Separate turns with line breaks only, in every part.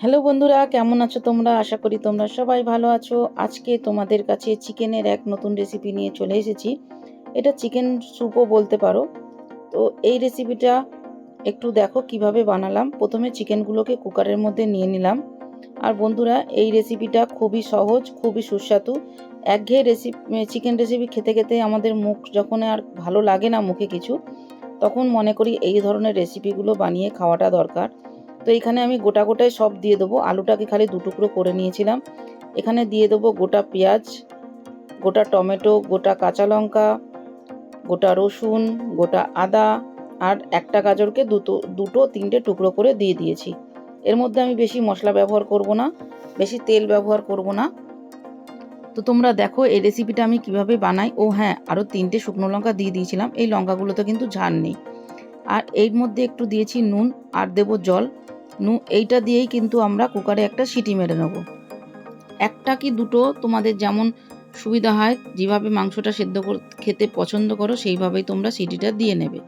Hello বন্ধুরা, কেমন আছো তোমরা? আশা করি তোমরা সবাই ভালো আছো। আজকে তোমাদের কাছে চিকেনের এক নতুন রেসিপি নিয়ে চলে এসেছি। এটা চিকেন স্যুপও বলতে পারো। তো এই রেসিপিটা একটু দেখো কিভাবে বানালাম। প্রথমে চিকেনগুলোকে কুকারের মধ্যে নিয়ে নিলাম। আর বন্ধুরা, এই রেসিপিটা খুবই সহজ, খুবই সুস্বাদু। একঘেয়ে চিকেন রেসিপি খেতে খেতে আমাদের মুখ যখন আর ভালো লাগে না মুখে কিছু, তখন মনে করি এই ধরনের রেসিপিগুলো বানিয়ে খাওয়াটা দরকার। তো এখানে আমি গোটাই সব দিয়ে দেবো। আলুটাকে খালি 2 টুকরো করে নিয়েছিলাম। এখানে দিয়ে দেবো গোটা পেঁয়াজ, গোটা টমেটো, গোটা কাঁচা লঙ্কা, গোটা রসুন, গোটা আদা, আর একটা গাজরকে দুটো 3টে টুকরো করে দিয়ে দিয়েছি। এর মধ্যে আমি বেশি মশলা ব্যবহার করব না, বেশি তেল ব্যবহার করব না। তো তোমরা দেখো এই রেসিপিটা আমি কিভাবে বানাই। ও হ্যাঁ, আরও 3টে শুকনো লঙ্কা দিয়ে দিয়েছিলাম। এই লঙ্কাগুলোতে কিন্তু ঝাল নেই। আর এর মধ্যে একটু দিয়েছি নুন, আর দেবো জল। এইটা দিয়েই কিন্তু আমরা কুকারে একটা সিটি মেরে নেব। একটা কি দুটো তোমাদের যেমন সুবিধা হয়, যেভাবে মাংসটা সেদ্ধ খেতে পছন্দ করো সেইভাবেই তোমরা সিটিটা দিয়ে নেবে।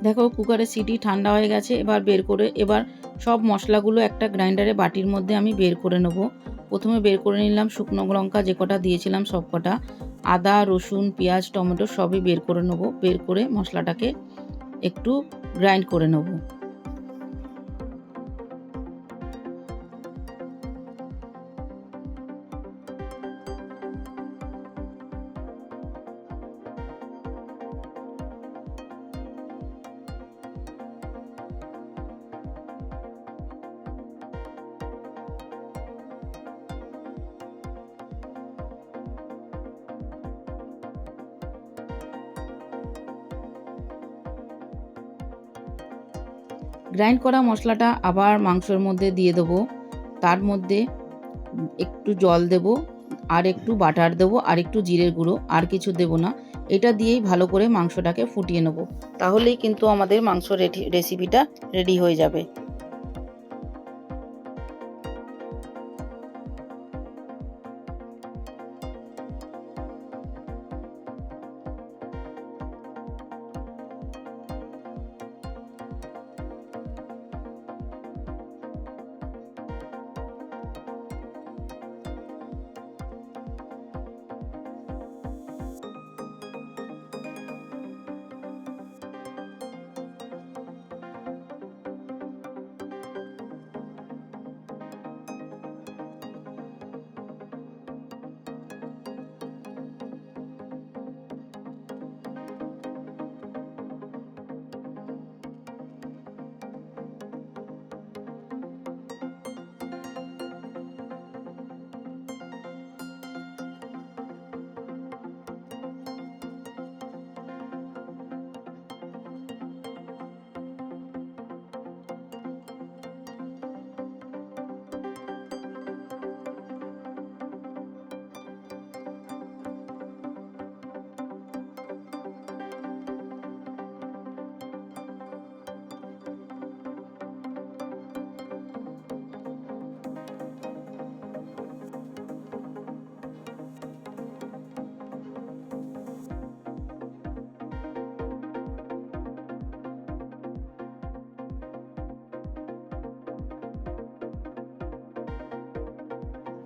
দেখো কুকারের সিটি ঠান্ডা হয়ে গেছে। এবার সব মশলাগুলো একটা গ্রাইন্ডারে বাটির মধ্যে আমি বের করে নেব। প্রথমে বের করে নিলাম শুকনো লঙ্কা যে কটা দিয়েছিলাম সব কটা, আদা, রসুন, পেঁয়াজ, টমেটো সবই বের করে নেব। বের করে মশলাটাকে একটু গ্রাইন্ড করে নেব। গ্রাইন্ড করা মশলাটা আবার মাংসের মধ্যে দিয়ে দেবো। তার মধ্যে একটু জল দেব, আর একটু বাটার দেবো, আর একটু জিরের গুঁড়ো, আর কিছু দেব না। এটা দিয়েই ভালো করে মাংসটাকে ফুটিয়ে নেব। তাহলেই কিন্তু আমাদের মাংস রেসিপিটা রেডি হয়ে যাবে।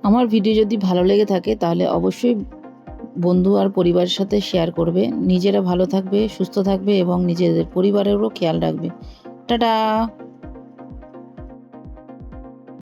আমার ভিডিও যদি ভালো লেগে থাকে তাহলে অবশ্যই বন্ধু আর পরিবারের সাথে শেয়ার করবে। নিজেরা ভালো থাকবে, সুস্থ থাকবে এবং নিজেদের পরিবারেরও খেয়াল রাখবে। টাটা।